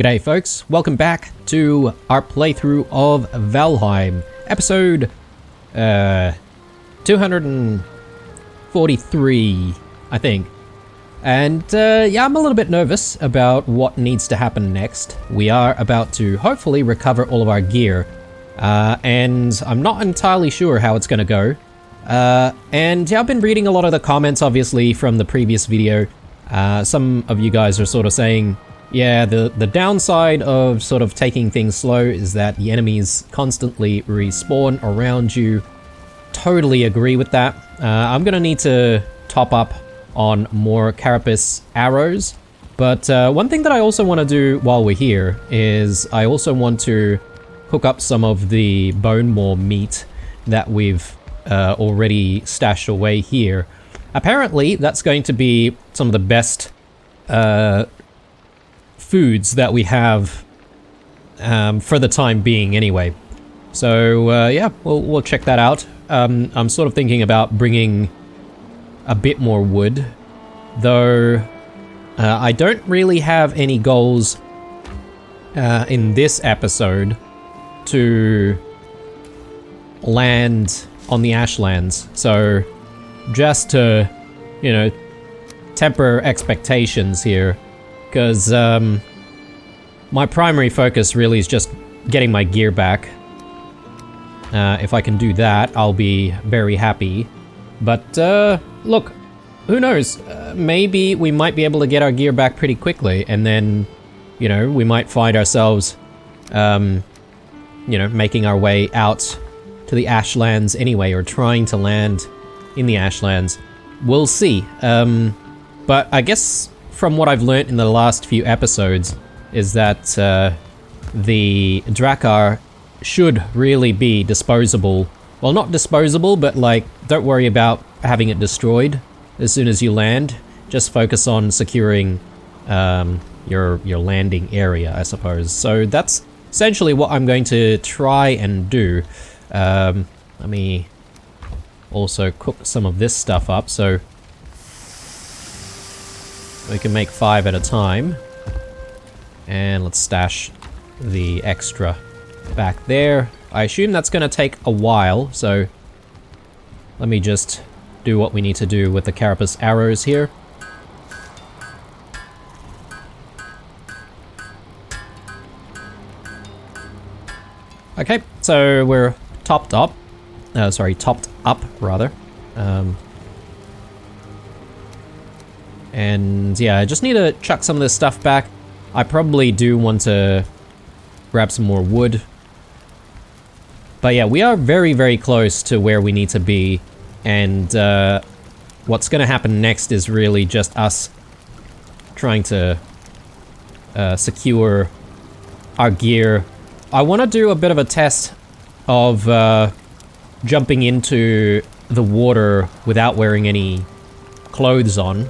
G'day folks, welcome back to our playthrough of Valheim, episode 243, I think. And yeah, I'm a little bit nervous about what needs to happen next. We are about to hopefully recover all of our gear, and I'm not entirely sure how it's gonna go. And yeah, I've been reading a lot of the comments obviously from the previous video. Some of you guys are sort of saying, yeah, the downside of sort of taking things slow is that the enemies constantly respawn around you. Totally agree with that. I'm gonna need to top up on more carapace arrows, but one thing that I also want to do while we're here is I also want to hook up some of the bone maw meat that we've already stashed away here. Apparently that's going to be some of the best foods that we have for the time being anyway. So yeah, we'll check that out. I'm sort of thinking about bringing a bit more wood, though I don't really have any goals in this episode to land on the Ashlands, so just to, you know, temper expectations here, because my primary focus really is just getting my gear back. If I can do that, I'll be very happy. But look, who knows? Maybe we might be able to get our gear back pretty quickly, and then, you know, we might find ourselves, you know, making our way out to the Ashlands anyway, or trying to land in the Ashlands. We'll see. But I guess from what I've learnt in the last few episodes is that the Drakkar should really be disposable. Well, not disposable, but like, don't worry about having it destroyed as soon as you land. Just focus on securing your landing area, I suppose. So that's essentially what I'm going to try and do. Let me also cook some of this stuff up so we can make 5 at a time. And let's stash the extra back there. I assume that's going to take a while, so let me just do what we need to do with the carapace arrows here. Okay, so we're topped up rather. And yeah, I just need to chuck some of this stuff back. I probably do want to grab some more wood. But yeah, we are very, very close to where we need to be. And what's going to happen next is really just us trying to secure our gear. I want to do a bit of a test of jumping into the water without wearing any clothes on,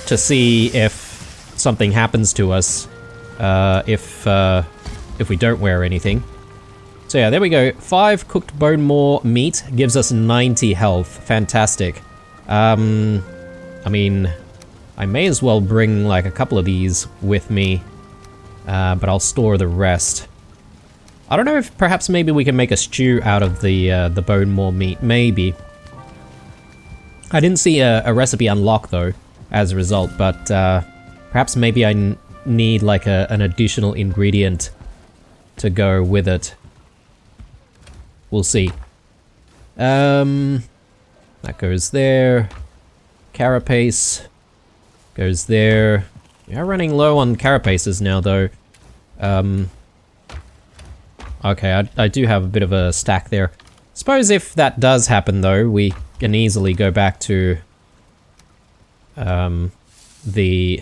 to see if something happens to us if we don't wear anything. So yeah, there we go. 5 cooked bone maw meat gives us 90 health. Fantastic. I mean, I may as well bring like a couple of these with me, but I'll store the rest. I don't know if perhaps maybe we can make a stew out of the bone maw meat. Maybe. I didn't see a recipe unlock though, as a result, but perhaps maybe I need like an additional ingredient to go with it. We'll see. That goes there. Carapace goes there. We are running low on carapaces now though. Okay, I do have a bit of a stack there. Suppose if that does happen though, we can easily go back to the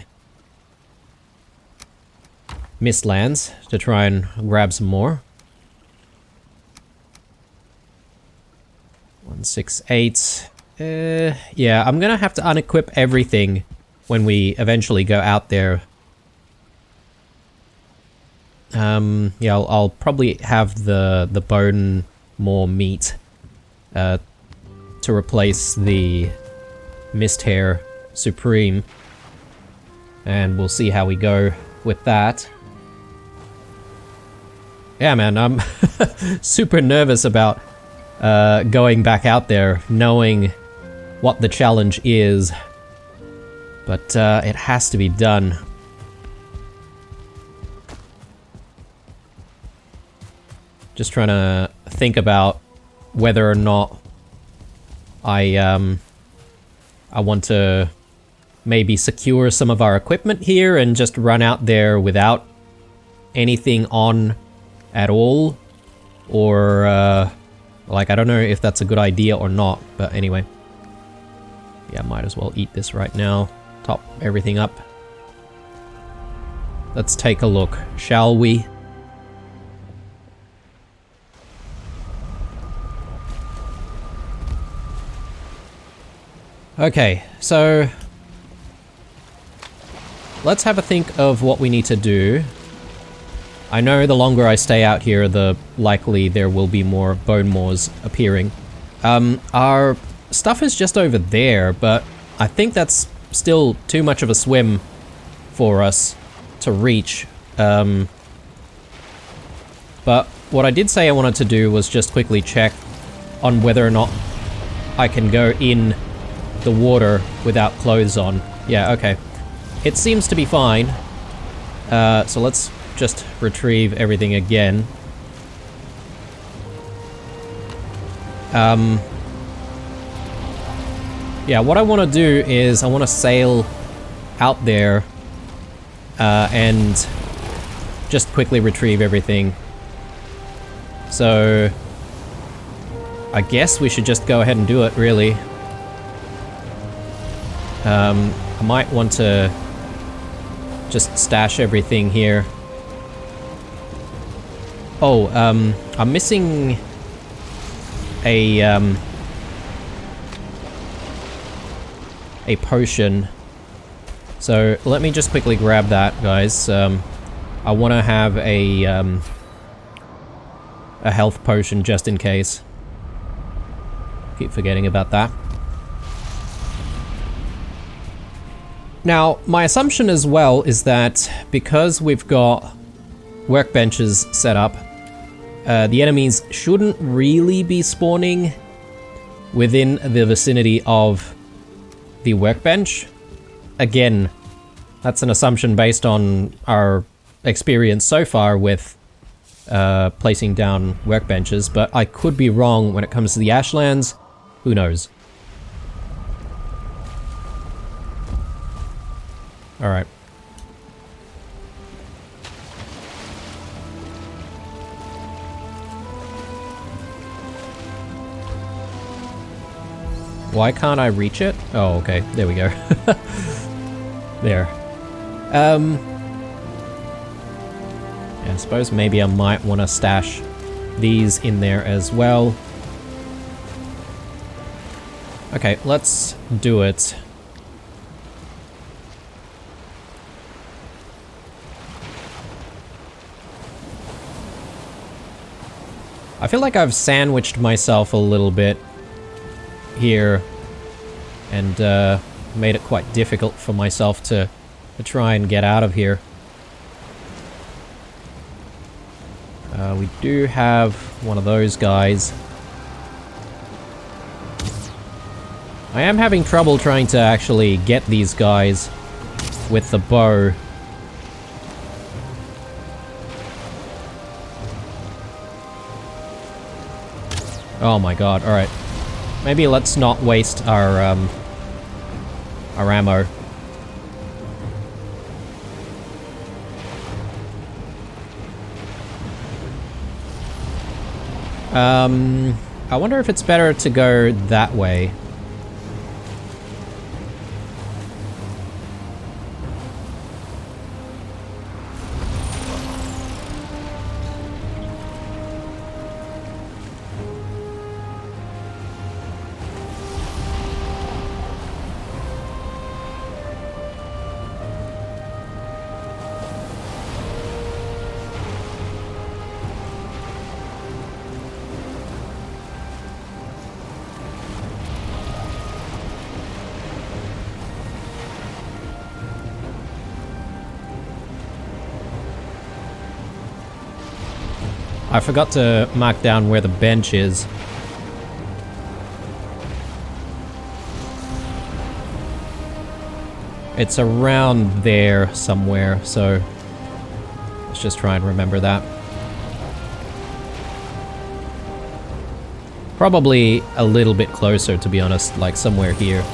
Mistlands to try and grab some more. 168. Yeah, I'm gonna have to unequip everything when we eventually go out there. Yeah, I'll probably have the bone maw meat to replace the Mist Hair Supreme, and we'll see how we go with that. Yeah, man, I'm super nervous about going back out there, knowing what the challenge is. But it has to be done. Just trying to think about whether or not I want to maybe secure some of our equipment here and just run out there without anything on at all, or like, I don't know if that's a good idea or not, but anyway. Yeah, might as well eat this right now. Top everything up. Let's take a look, shall we? Okay, so let's have a think of what we need to do. I know the longer I stay out here, the likely there will be more bone maws appearing. Our stuff is just over there, but I think that's still too much of a swim for us to reach. But what I did say I wanted to do was just quickly check on whether or not I can go in the water without clothes on. Yeah, okay. It seems to be fine. So let's just retrieve everything again. Yeah, what I want to do is I want to sail out there and just quickly retrieve everything. So I guess we should just go ahead and do it, really. I might want to just stash everything here. Oh, I'm missing a potion. So let me just quickly grab that, guys. I want to have a health potion just in case. Keep forgetting about that. Now, my assumption as well is that because we've got workbenches set up, the enemies shouldn't really be spawning within the vicinity of the workbench. Again, that's an assumption based on our experience so far with placing down workbenches, but I could be wrong when it comes to the Ashlands. Who knows? Alright. Why can't I reach it? Oh, okay. There we go. There. Yeah, I suppose maybe I might want to stash these in there as well. Okay, let's do it. I feel like I've sandwiched myself a little bit here and made it quite difficult for myself to try and get out of here. We do have one of those guys. I am having trouble trying to actually get these guys with the bow. Oh my god, alright. Maybe let's not waste our ammo. I wonder if it's better to go that way. I forgot to mark down where the bench is. It's around there somewhere, so let's just try and remember that. Probably a little bit closer, to be honest, like somewhere here.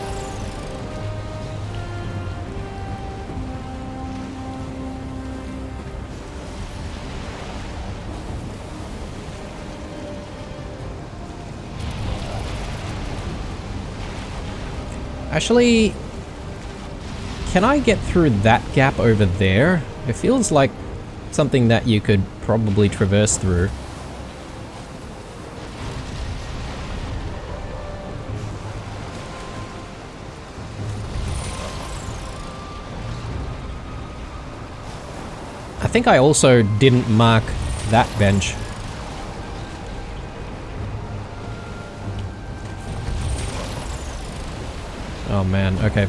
Actually, can I get through that gap over there? It feels like something that you could probably traverse through. I think I also didn't mark that bench. Oh man, okay.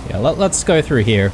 Yeah, let's go through here.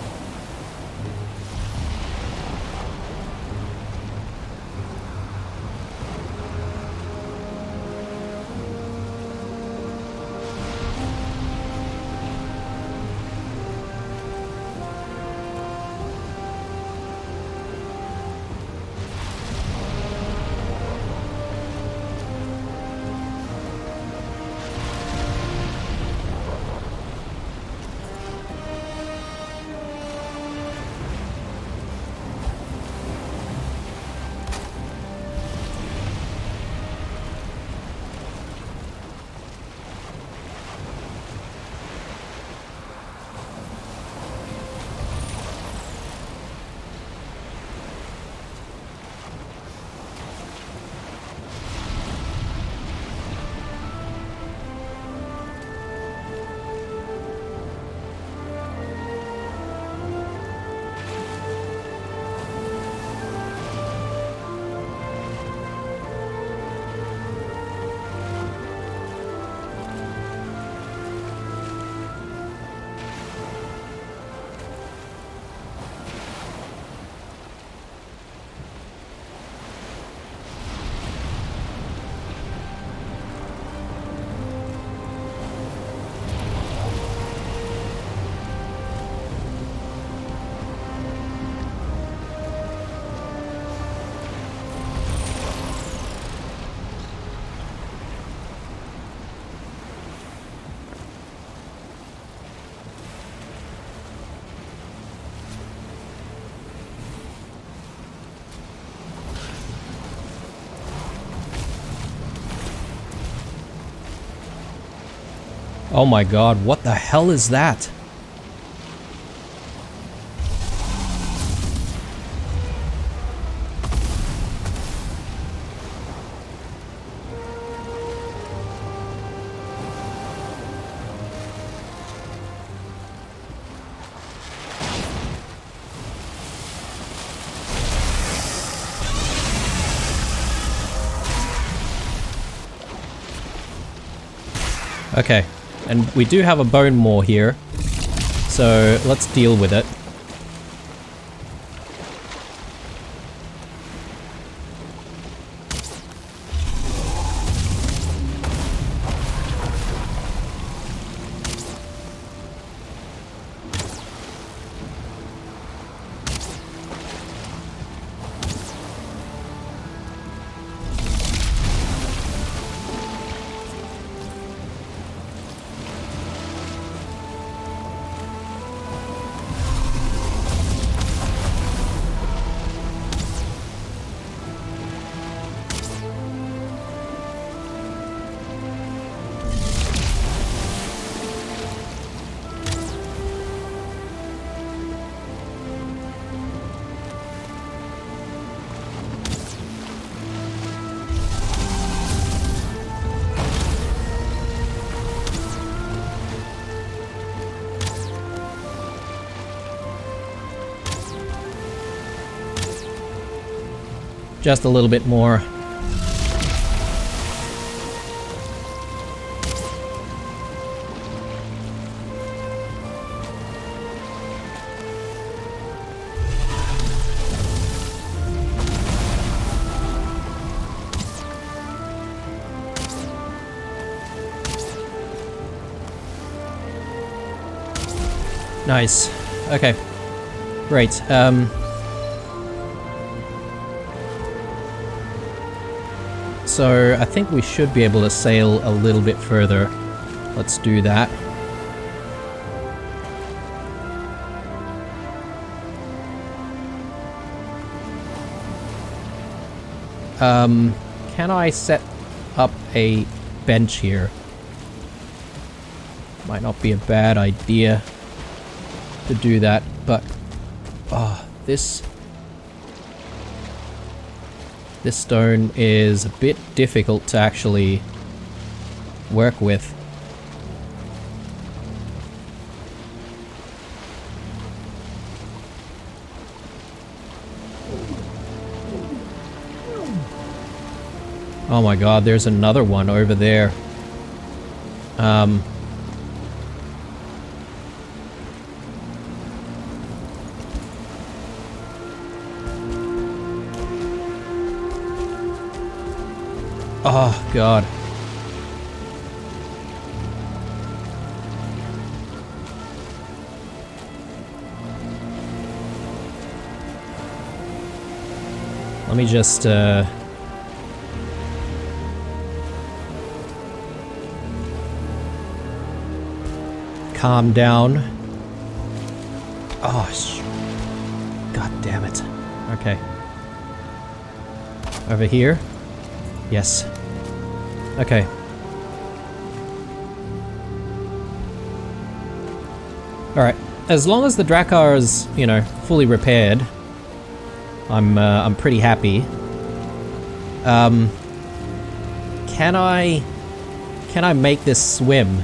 Oh my god, what the hell is that? Okay, and we do have a bone maw here, so let's deal with it. Just a little bit more. Nice. Okay. Great. So I think we should be able to sail a little bit further. Let's do that. Can I set up a bench here? Might not be a bad idea to do that, but this stone is a bit difficult to actually work with. Oh my god, there's another one over there. Oh god. Let me just calm down. Oh, god damn it. Okay. Over here? Yes. Okay. Alright. As long as the Drakkar is, you know, fully repaired, I'm pretty happy. Can I make this swim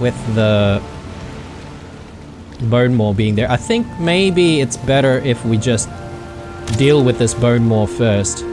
with the bone maw being there? I think maybe it's better if we just deal with this bone maw first.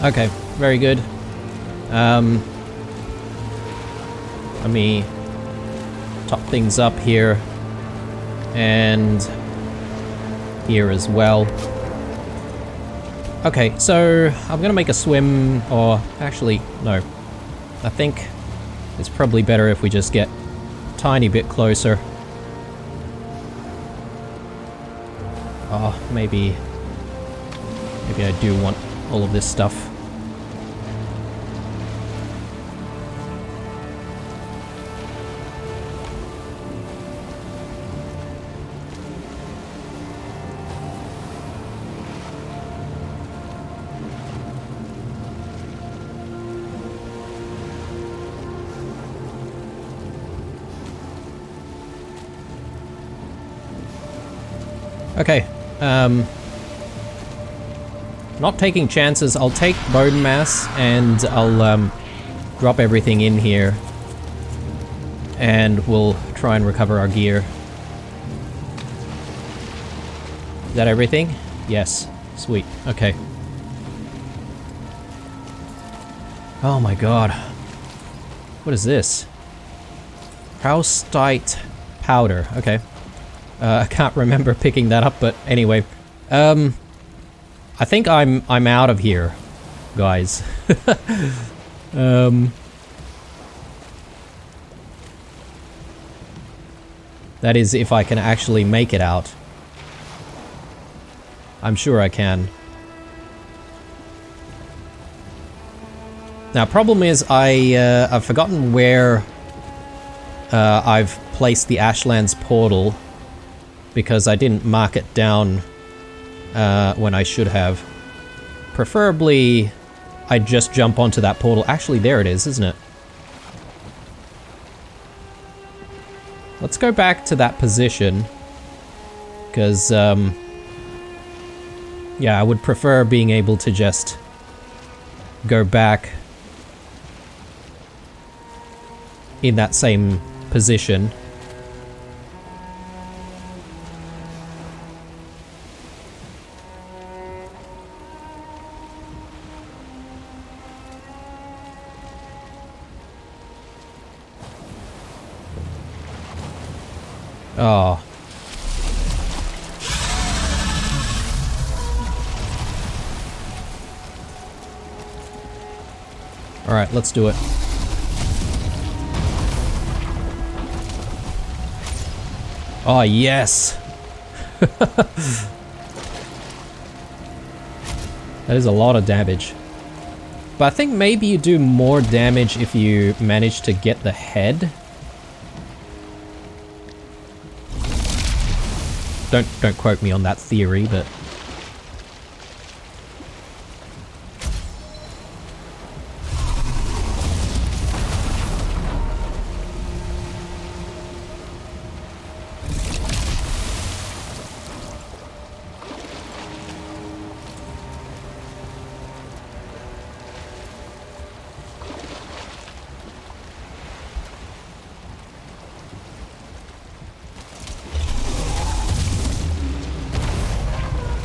Okay, very good. Let me top things up here and here as well. Okay, so I'm gonna make a swim, or actually, no. I think it's probably better if we just get a tiny bit closer. Oh, maybe I do want all of this stuff. Okay, not taking chances. I'll take bone mass and I'll drop everything in here and we'll try and recover our gear. Is that everything? Yes. Sweet. Okay. Oh my god. What is this? Proustite powder. Okay. I can't remember picking that up, but anyway. I think I'm out of here, guys. There That is, if I can actually make it out. I'm sure I can. Now, problem is, I've forgotten where I've placed the Ashlands portal because I didn't mark it down when I should have. Preferably, I'd just jump onto that portal. Actually, there it is, isn't it? Let's go back to that position, because, yeah, I would prefer being able to just go back in that same position. Oh. Alright, let's do it. Oh, yes! That is a lot of damage. But I think maybe you do more damage if you manage to get the head. Don't quote me on that theory, but...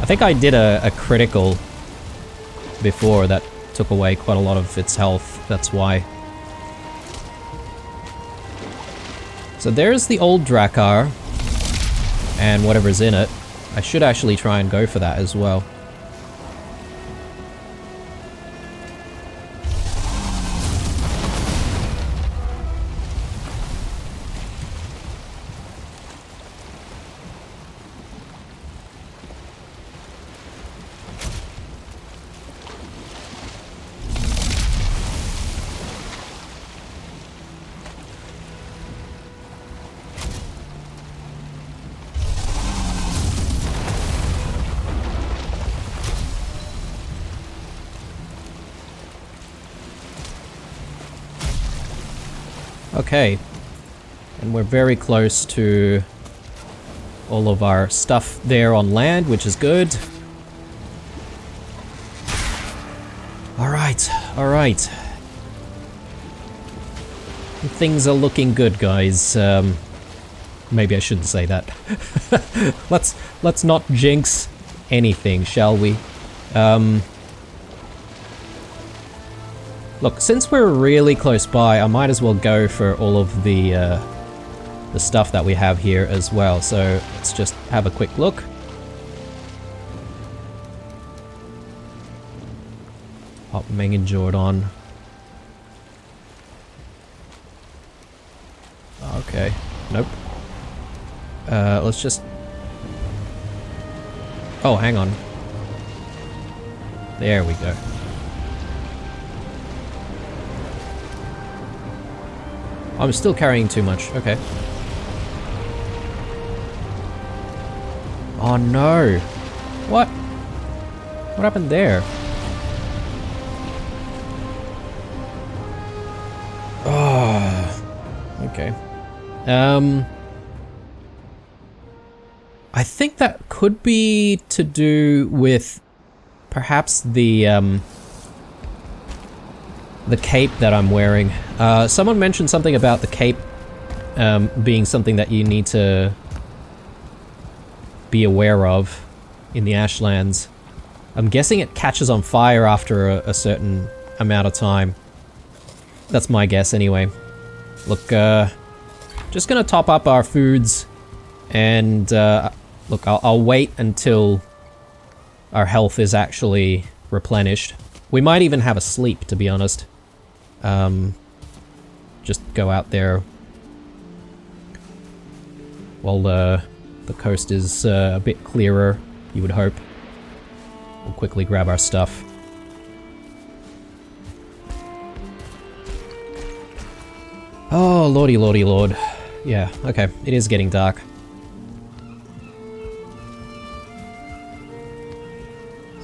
I think I did a critical before that took away quite a lot of its health, that's why. So there's the old Drakkar, and whatever's in it. I should actually try and go for that as well. Okay, and we're very close to all of our stuff there on land, which is good. Alright, alright. Things are looking good, guys. Maybe I shouldn't say that. Let's not jinx anything, shall we? Look, since we're really close by, I might as well go for all of the stuff that we have here as well. So let's just have a quick look. Hop Meng and Jordan. Okay, nope. Let's just... Oh, hang on. There we go. I'm still carrying too much, okay. Oh no! What? What happened there? Oh, okay. I think that could be to do with perhaps the cape that I'm wearing. Someone mentioned something about the cape being something that you need to be aware of in the Ashlands. I'm guessing it catches on fire after a certain amount of time. That's my guess anyway. Look, just gonna top up our foods and look, I'll wait until our health is actually replenished. We might even have a sleep, to be honest. Just go out there. While the coast is a bit clearer, you would hope. We'll quickly grab our stuff. Oh, lordy lord. Yeah, okay, it is getting dark.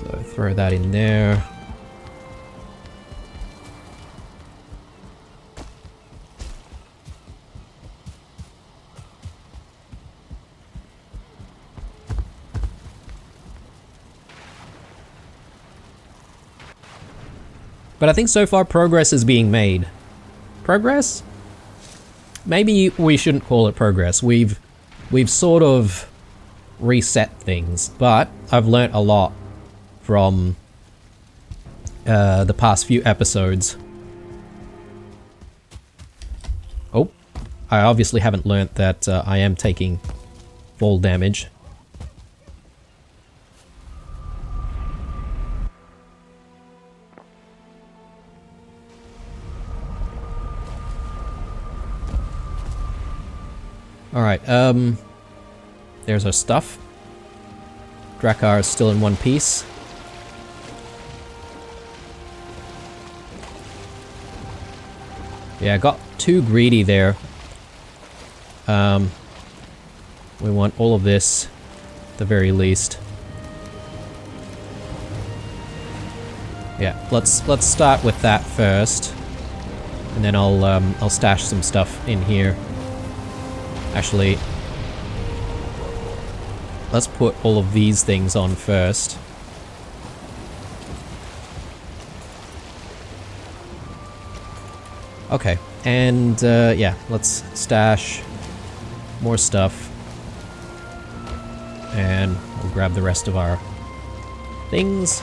So throw that in there. But I think so far progress is being made. Progress? Maybe we shouldn't call it progress. We've sort of reset things, but I've learnt a lot from the past few episodes. Oh, I obviously haven't learnt that I am taking fall damage. Alright, there's our stuff. Drakkar is still in one piece. Yeah, I got too greedy there. We want all of this, at the very least. Yeah, let's start with that first, and then I'll stash some stuff in here. Actually, let's put all of these things on first. Okay, and yeah, let's stash more stuff. And we'll grab the rest of our things.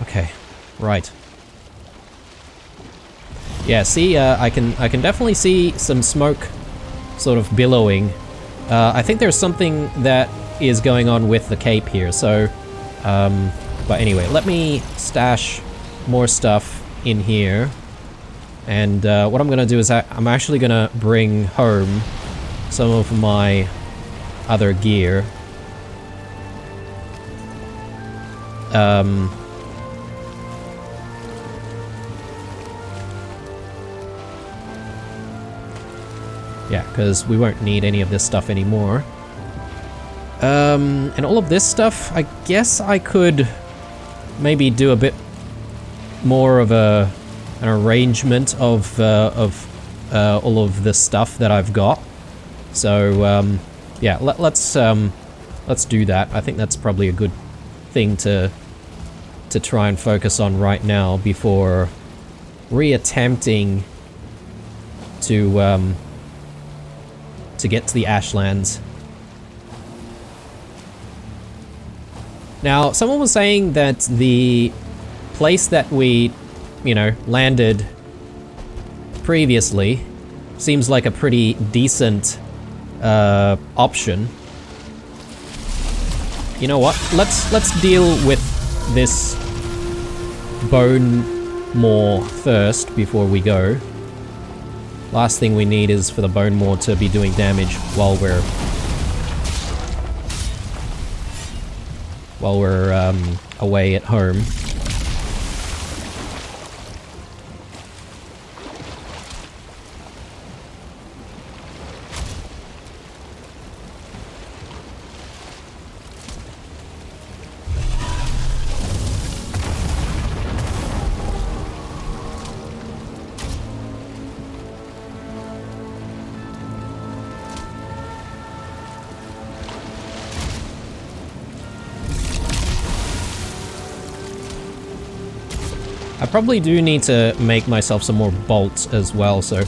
Okay, right. Yeah, see, I can definitely see some smoke sort of billowing. I think there's something that is going on with the cape here, so... but anyway, let me stash more stuff in here. And what I'm gonna do is I'm actually gonna bring home some of my other gear. Yeah, because we won't need any of this stuff anymore. And all of this stuff, I guess I could maybe do a bit more of an arrangement of all of the stuff that I've got. So yeah, let's do that. I think that's probably a good thing to try and focus on right now before reattempting to get to the Ashlands. Now, someone was saying that the place that we, you know, landed previously seems like a pretty decent option. You know what? Let's deal with this bone maw first before we go. Last thing we need is for the bone maw to be doing damage while we're away at home. I probably do need to make myself some more bolts as well, so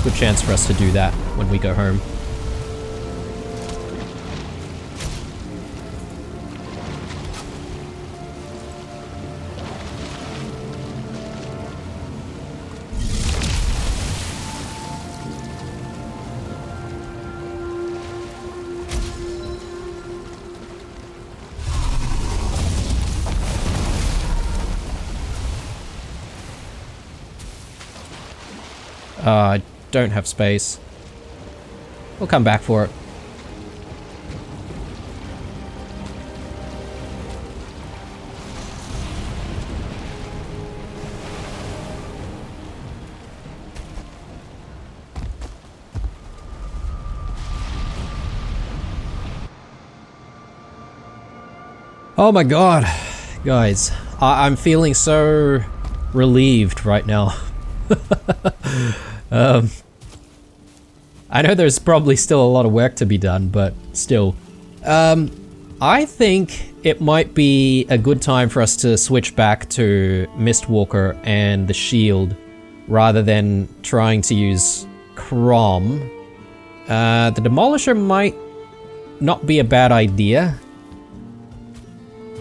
good chance for us to do that when we go home. I don't have space. We'll come back for it. Oh my god, guys, I'm feeling so relieved right now. I know there's probably still a lot of work to be done, but still. I think it might be a good time for us to switch back to Mistwalker and the shield, rather than trying to use Crom. The Demolisher might not be a bad idea.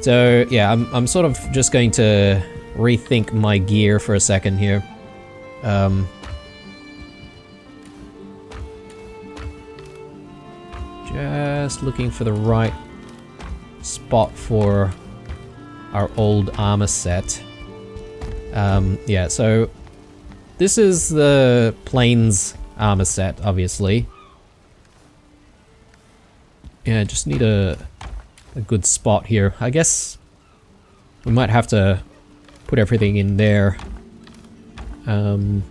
So yeah, I'm sort of just going to rethink my gear for a second here. Just looking for the right spot for our old armor set. Yeah, so this is the Plains armor set, obviously. Yeah, just need a good spot here. I guess we might have to put everything in there. Oh,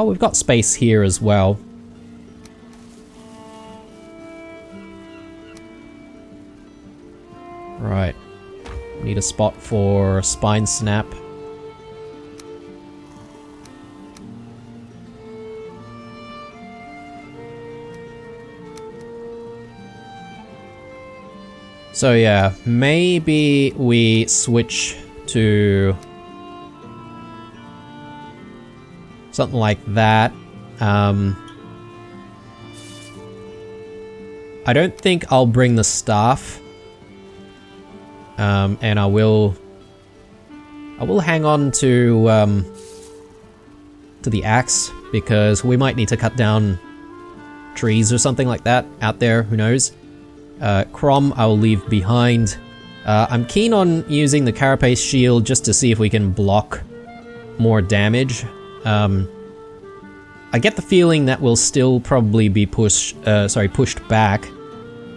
we've got space here as well. Right. Need a spot for Spine Snap. So yeah, maybe we switch to something like that. I don't think I'll bring the staff. And I will hang on to the axe, because we might need to cut down trees or something like that out there, who knows. Crom I'll leave behind. I'm keen on using the Carapace shield just to see if we can block more damage. I get the feeling that we'll still probably be pushed back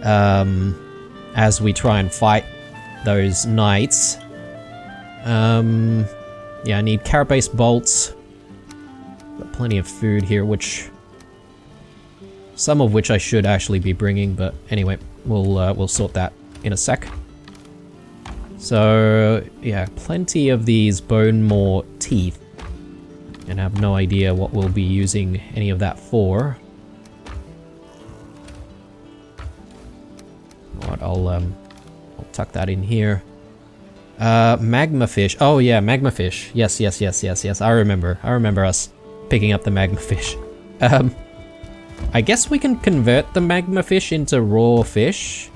as we try and fight those knights. Yeah, I need Carapace bolts. Got plenty of food here, some of which I should actually be bringing, but anyway, we'll sort that in a sec. So yeah, plenty of these bone maw teeth, and I have no idea what we'll be using any of that for. What, I'll tuck that in here. Magma fish. Oh yeah, magma fish. Yes. I remember us picking up the magma fish. I guess we can convert the magma fish into raw fish.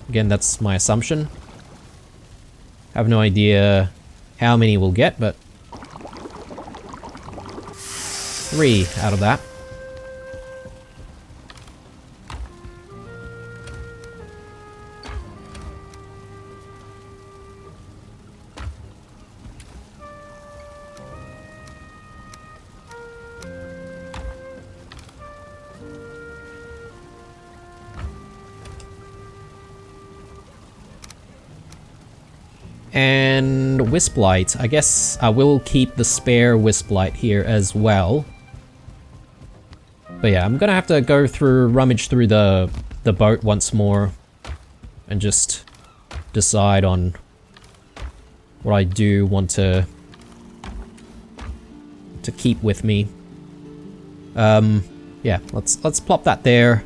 Again, that's my assumption. Have no idea how many we'll get, but 3 out of that. And Wisplight. I guess I will keep the spare Wisplight here as well. But yeah, I'm gonna have to go rummage through the boat once more and just decide on what I do want to keep with me. Yeah, let's plop that there.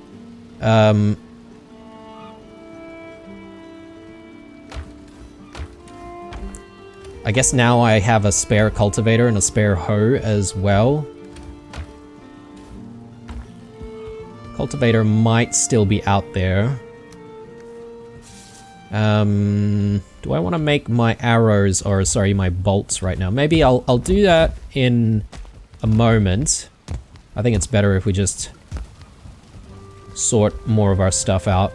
I guess now I have a spare cultivator and a spare hoe as well. Cultivator might still be out there. Do I want to make my arrows, or sorry, my bolts right now? Maybe I'll do that in a moment. I think it's better if we just sort more of our stuff out.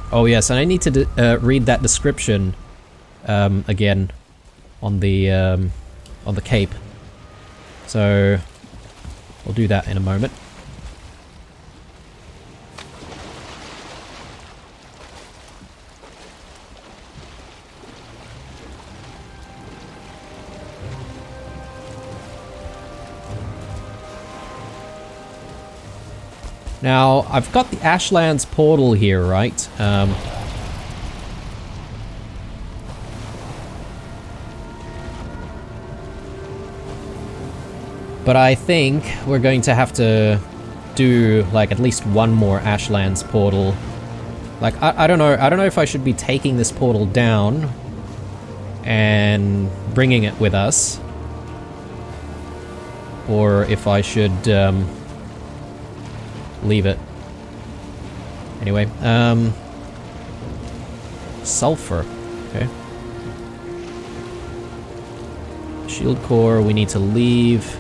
Oh yes, and I need to read that description again on the cape. So I'll do that in a moment. Now, I've got the Ashlands portal here, right? But I think we're going to have to do, like, at least one more Ashlands portal. Like, I don't know. I don't know if I should be taking this portal down and bringing it with us, or if I should leave it. Anyway, sulfur. Okay. Shield core, we need to leave.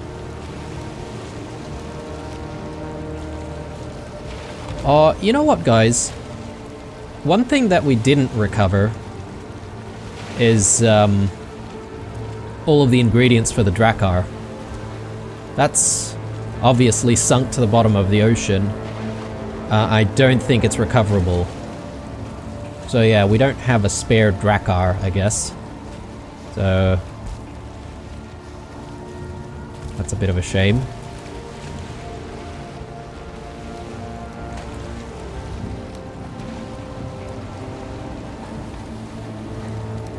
You know what, guys? One thing that we didn't recover is all of the ingredients for the Drakkar. That's obviously sunk to the bottom of the ocean. I don't think it's recoverable. So yeah, we don't have a spare Drakkar, I guess. So that's a bit of a shame.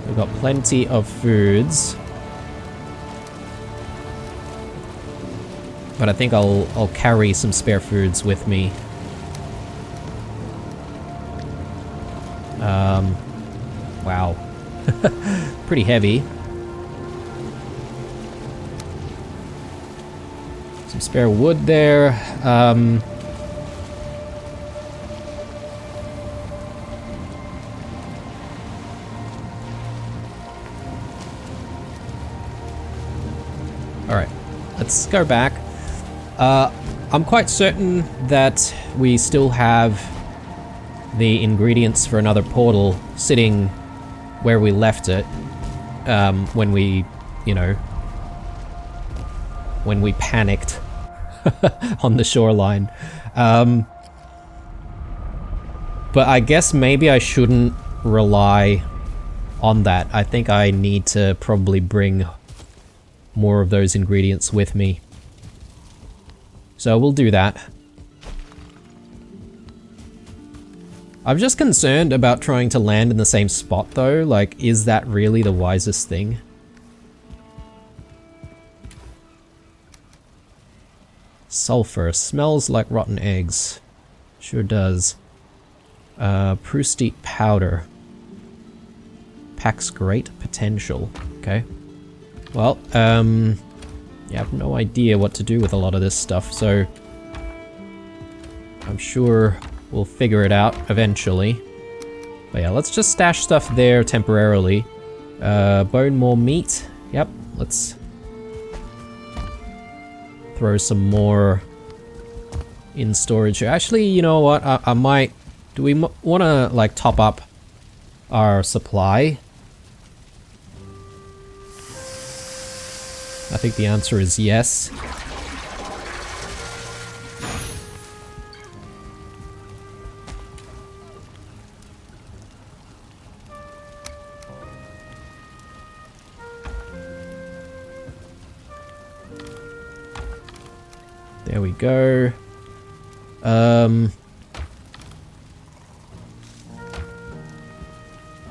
We've got plenty of foods. But I think I'll carry some spare foods with me. Wow. Pretty heavy. Some spare wood there. Alright, let's go back. I'm quite certain that we still have the ingredients for another portal sitting where we left it when we, you know, when we panicked on the shoreline. But I guess maybe I shouldn't rely on that. I think I need to probably bring more of those ingredients with me. So we'll do that. I'm just concerned about trying to land in the same spot though. Like, is that really the wisest thing? Sulfur. Smells like rotten eggs. Sure does. Proustite powder. Packs great potential. Okay. Well, yeah, I have no idea what to do with a lot of this stuff, so I'm sure we'll figure it out eventually. But yeah, let's just stash stuff there temporarily. Bone more meat. Yep, let's throw some more in storage. Actually, you know what? I might... Do we want to, like, top up our supply? I think the answer is yes. There we go.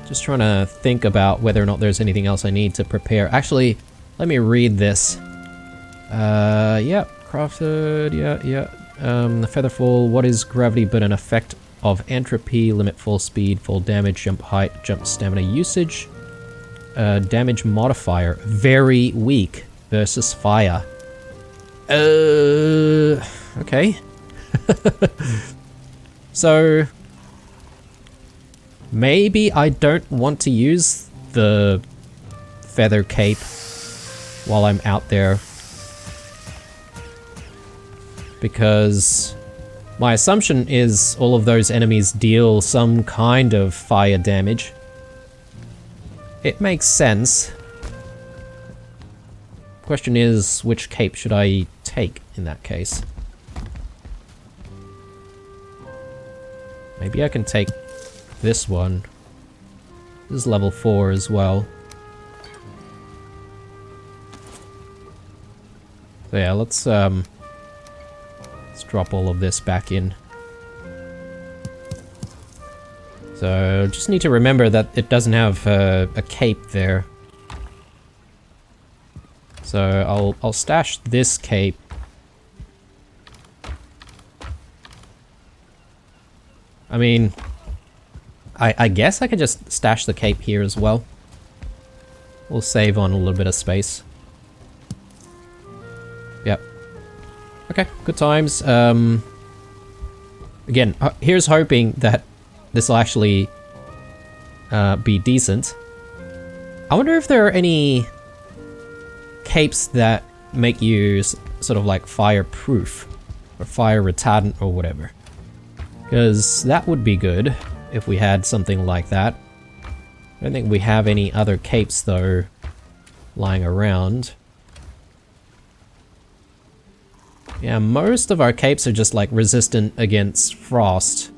Just trying to think about whether or not there's anything else I need to prepare. Actually, let me read this. Yep, crafted, yeah. The featherfall, what is gravity but an effect of entropy, limit fall speed, fall damage, jump height, jump stamina usage. Damage modifier, very weak versus fire. Okay. So, maybe I don't want to use the feather cape while I'm out there, because My assumption is all of those enemies deal some kind of fire damage. It makes sense. Question is, which cape should I take in that case? Maybe I can take this one. This is level 4 as well. So yeah, let's drop all of this back in. So just need to remember that it doesn't have a cape there. So I'll stash this cape. I mean, I guess I could just stash the cape here as well. We'll save on a little bit of space. Yep. Okay, good times. Again, here's hoping that this will actually be decent. I wonder if there are any capes that make you sort of like fireproof or fire retardant or whatever. Because that would be good if we had something like that. I don't think we have any other capes though lying around. Yeah, most of our capes are just like resistant against frost.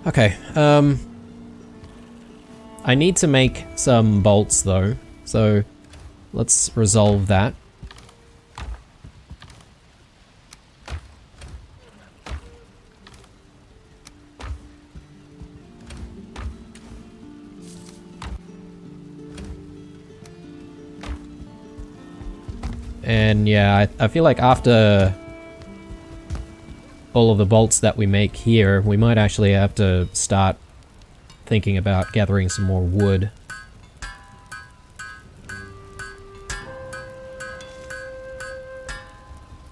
Okay, I need to make some bolts though, so let's resolve that. And yeah, I feel like after all of the bolts that we make here, we might actually have to start thinking about gathering some more wood.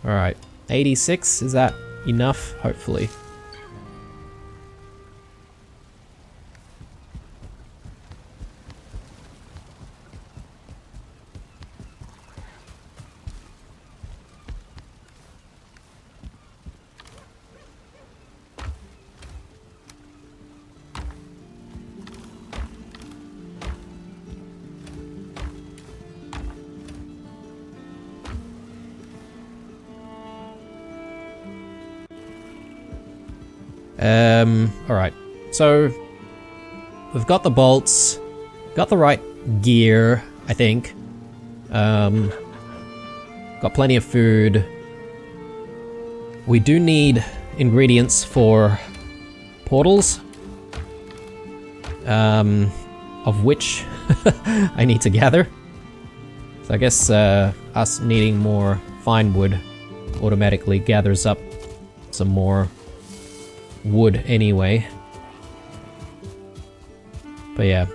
Alright, 86, is that enough? Hopefully. Alright. So, we've got the bolts, got the right gear, I think. Got plenty of food. We do need ingredients for portals. Of which I need to gather. So I guess us needing more fine wood automatically gathers up some more wood anyway. But yeah,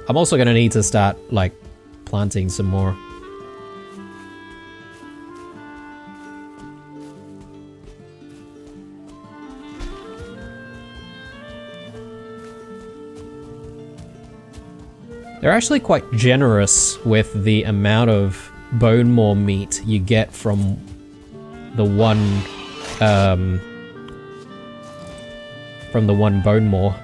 I'm also gonna need to start like planting some more. They're actually quite generous with the amount of bone maw meat you get from the one bone maw.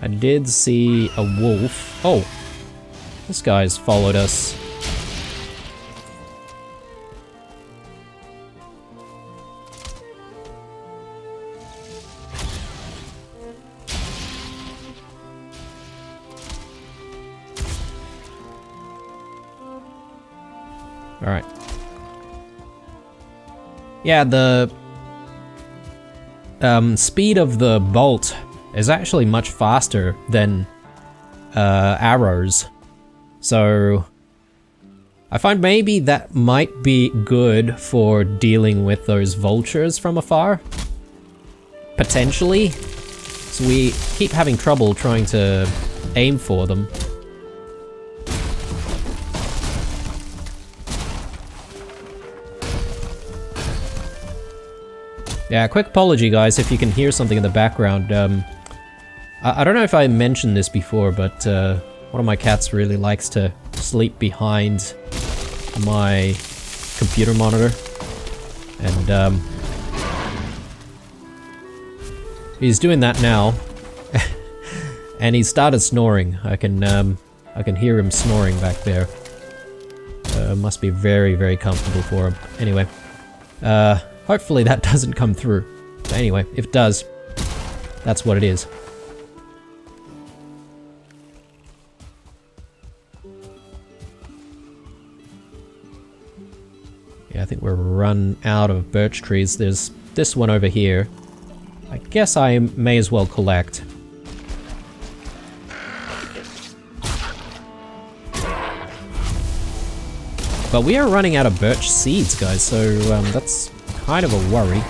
I did see a wolf. Oh, this guy's followed us. All right. Yeah, the speed of the bolt is actually much faster than arrows. So I find maybe that might be good for dealing with those vultures from afar. Potentially. So we keep having trouble trying to aim for them. Yeah, quick apology guys if you can hear something in the background. I don't know if I mentioned this before, but one of my cats really likes to sleep behind my computer monitor. And he's doing that now. And he started snoring. I can hear him snoring back there. Must be very, very comfortable for him. Anyway, hopefully that doesn't come through. But anyway, if it does, that's what it is. Yeah, I think we're run out of birch trees. There's this one over here. I guess I may as well collect. But we are running out of birch seeds, guys, so that's kind of a worry.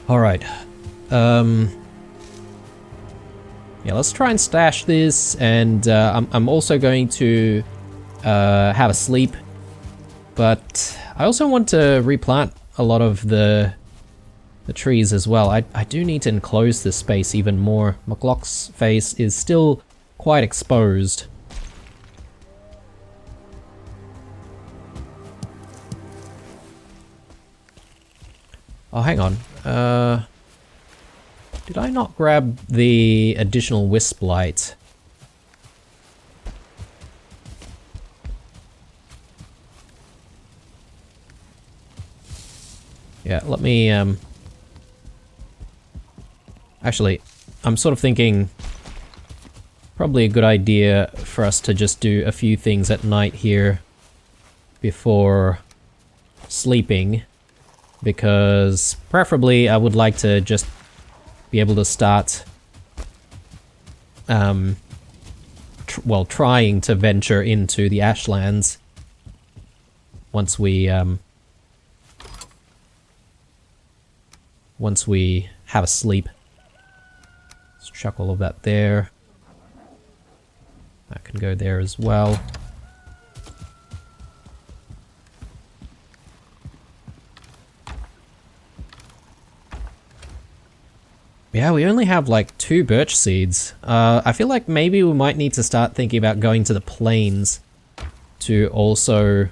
Alright, yeah, let's try and stash this, and I'm also going to have a sleep, but I also want to replant a lot of the trees as well. I do need to enclose this space even more. McLock's face is still quite exposed. Oh, hang on. Did I not grab the additional wisp light? Yeah, let me, actually, I'm sort of thinking probably a good idea for us to just do a few things at night here before sleeping. Because preferably I would like to just be able to start well, trying to venture into the Ashlands once we have a sleep. Let's chuck all of that there. That can go there as well. Yeah, we only have like 2 birch seeds. I feel like maybe we might need to start thinking about going to the plains to also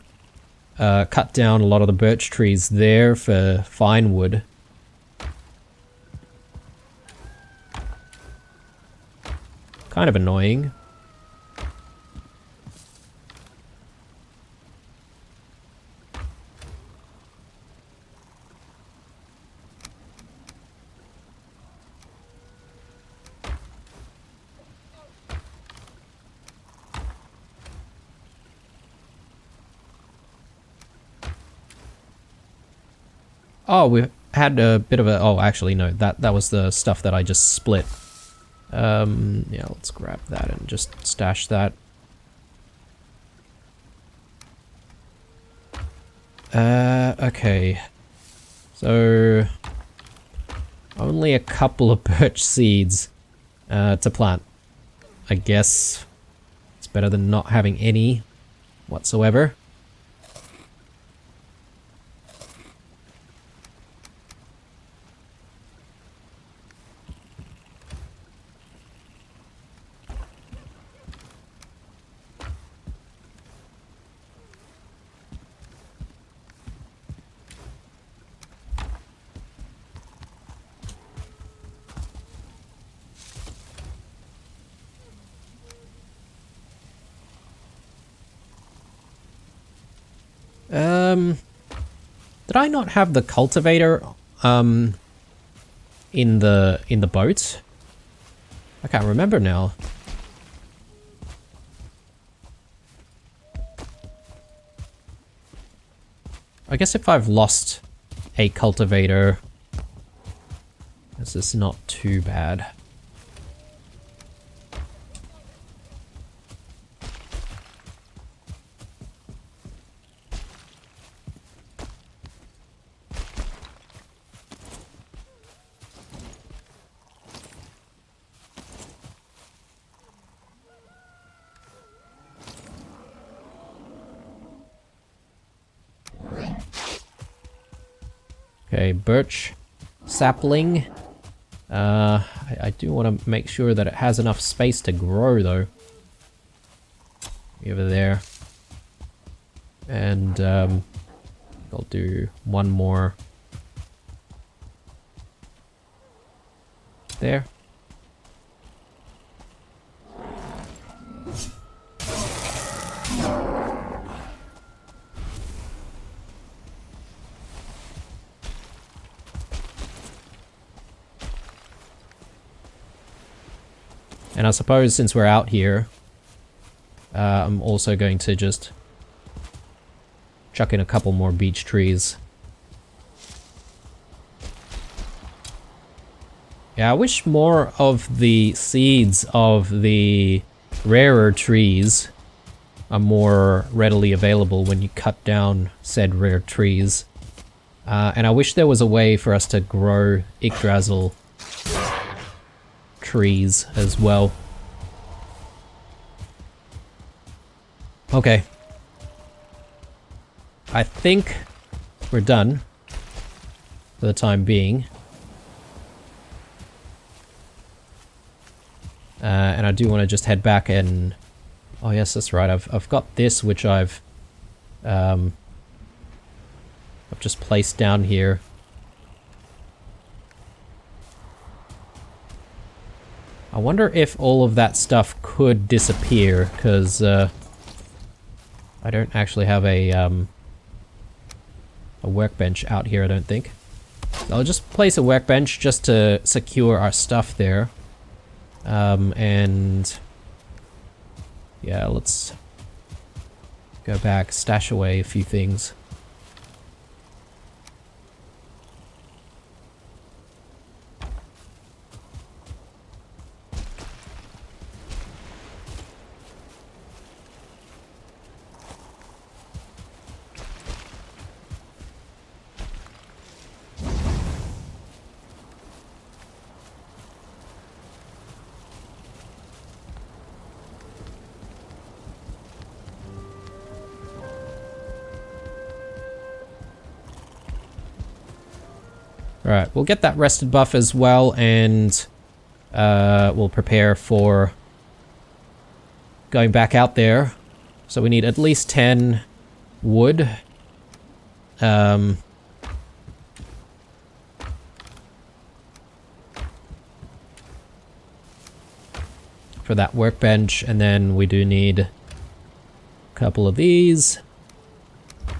cut down a lot of the birch trees there for fine wood. Kind of annoying. Oh, we had a bit of a... Oh, actually, no. That was the stuff that I just split. Yeah, let's grab that and just stash that. Okay. So... only a couple of birch seeds to plant. I guess it's better than not having any whatsoever. Did I not have the cultivator in the boat? I can't remember now. I guess if I've lost a cultivator, this is not too bad. Okay, birch sapling. I do want to make sure that it has enough space to grow, though. Over there. And I'll do one more there. And I suppose since we're out here, I'm also going to just chuck in a couple more beech trees. Yeah, I wish more of the seeds of the rarer trees are more readily available when you cut down said rare trees. And I wish there was a way for us to grow Yggdrasil trees as well. Okay. I think we're done for the time being. And I do want to just head back and... Oh yes, that's right. I've got this, which I've just placed down here. I wonder if all of that stuff could disappear, because I don't actually have a workbench out here, I don't think. I'll just place a workbench just to secure our stuff there. And yeah, let's go back, stash away a few things. Alright, we'll get that rested buff as well, and we'll prepare for going back out there. So we need at least 10 wood. For that workbench, and then we do need a couple of these,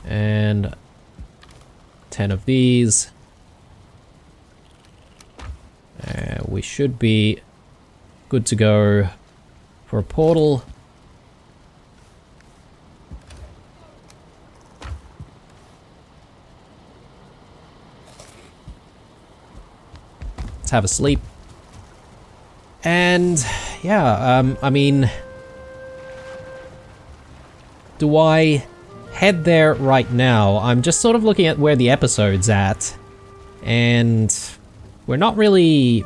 and 10 of these. We should be good to go for a portal. Let's have a sleep. And yeah, I mean, do I head there right now? I'm just sort of looking at where the episode's at, and we're not really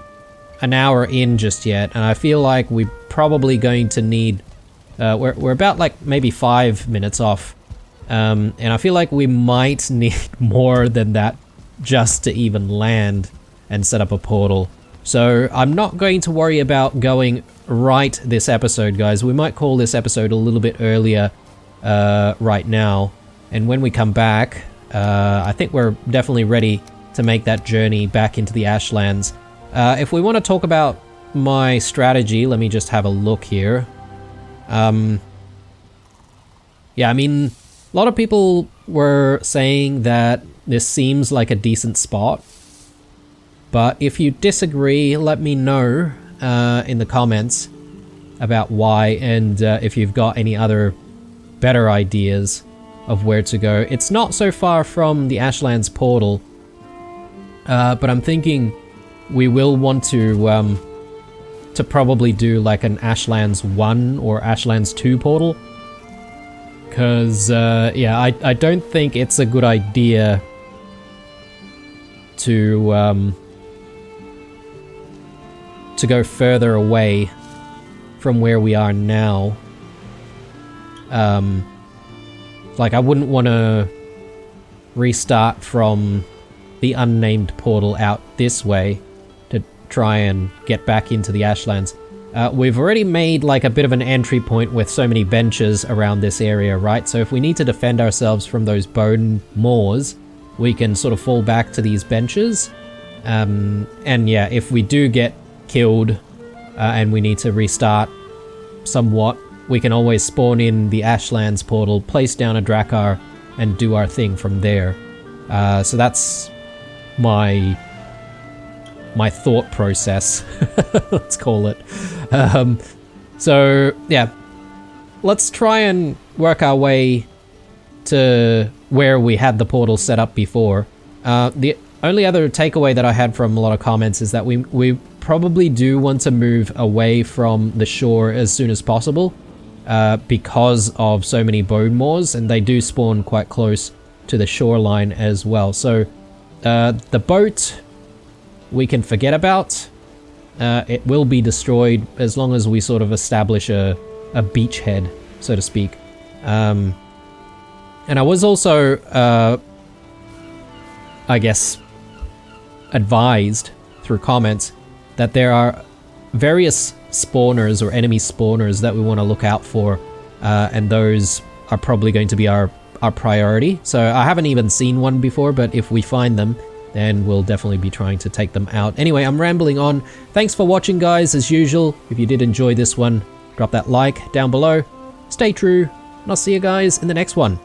an hour in just yet, and I feel like we're probably going to need, we're about like maybe 5 minutes off, and I feel like we might need more than that just to even land and set up a portal. So I'm not going to worry about going right this episode, guys. We might call this episode a little bit earlier right now, and when we come back, I think we're definitely ready to make that journey back into the Ashlands. If we want to talk about my strategy, let me just have a look here. Yeah, I mean, A lot of people were saying that this seems like a decent spot, but if you disagree, let me know in the comments about why, and if you've got any other better ideas of where to go. It's not so far from the Ashlands portal, but I'm thinking we will want to probably do like an Ashlands 1 or Ashlands 2 portal. Because, yeah, I don't think it's a good idea to go further away from where we are now. Like, I wouldn't want to restart from the unnamed portal out this way to try and get back into the Ashlands. We've already made like a bit of an entry point with so many benches around this area, right? So if we need to defend ourselves from those bone moors, we can sort of fall back to these benches. And yeah, if we do get killed and we need to restart somewhat, we can always spawn in the Ashlands portal, place down a Drakkar, and do our thing from there. So that's my thought process, let's call it. So yeah, let's try and work our way to where we had the portal set up before. The only other takeaway that I had from a lot of comments is that we probably do want to move away from the shore as soon as possible, because of so many bone moors, and they do spawn quite close to the shoreline as well. So the boat we can forget about. It will be destroyed as long as we sort of establish a beachhead, so to speak. And I was also, I guess, advised through comments that there are various spawners or enemy spawners that we want to look out for, and those are probably going to be our priority. So I haven't even seen one before, but if we find them, then we'll definitely be trying to take them out. Anyway, I'm rambling on. Thanks for watching, guys, as usual. If you did enjoy this one, drop that like down below. Stay true, and I'll see you guys in the next one.